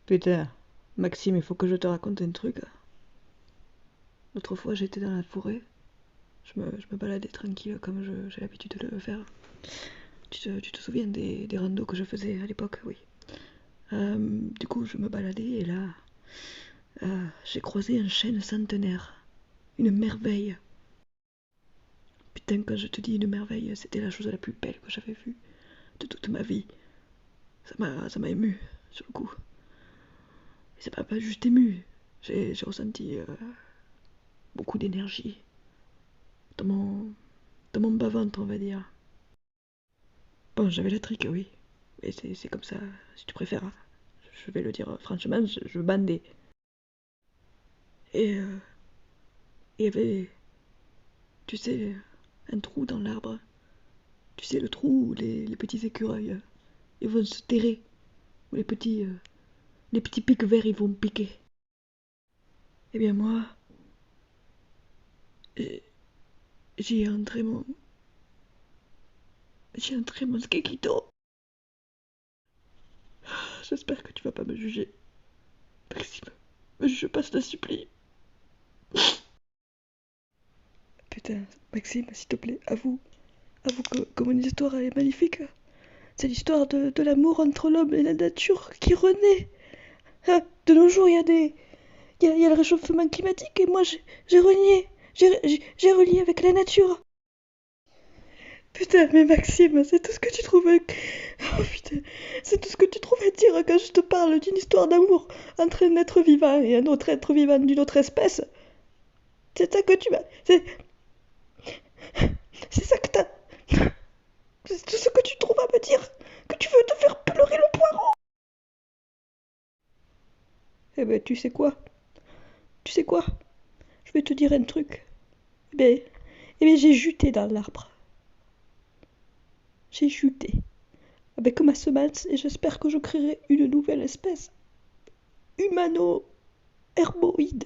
Putain, Maxime, il faut que je te raconte un truc. L'autre fois, j'étais dans la forêt. Je me baladais tranquille comme j'ai l'habitude de le faire. Tu te souviens des randos que je faisais à l'époque? Oui. Du coup, je me baladais et là, j'ai croisé un chêne centenaire. Une merveille. Putain, quand je te dis une merveille, c'était la chose la plus belle que j'avais vue de toute ma vie. Ça m'a ému, sur le coup. Et ça m'a pas juste ému. J'ai ressenti beaucoup d'énergie dans mon bas-ventre, on va dire. Bon, j'avais la trique, oui. Mais c'est comme ça, si tu préfères. Je vais le dire franchement, je bandais. Et il y avait, tu sais, un trou dans l'arbre. Tu sais, le trou où les petits écureuils, ils vont se terrer. Où les petits pics verts, ils vont piquer. Eh bien, moi, j'ai j'ai entré mon... J'ai entré mon skekito. J'espère que tu vas pas me juger. Maxime, me juge pas, je t'en supplie. Putain, Maxime, s'il te plaît, avoue que mon histoire elle est magnifique. C'est l'histoire de l'amour entre l'homme et la nature qui renaît. Ah, de nos jours, il y a le réchauffement climatique et moi j'ai renié. J'ai relié avec la nature. Putain, mais Maxime, c'est tout ce que tu trouves. Oh putain, c'est tout ce que tu trouves à dire quand je te parle d'une histoire d'amour entre un être vivant et un autre être vivant d'une autre espèce. C'est ça que tu vas. C'est ça que t'as. C'est tout ce que tu trouves à me dire. Que tu veux te faire pleurer le poireau. Eh ben, tu sais quoi? Tu sais quoi? Je vais te dire un truc. Eh ben, j'ai juté dans l'arbre. J'ai juté avec ma semence et j'espère que je créerai une nouvelle espèce humano-herboïde.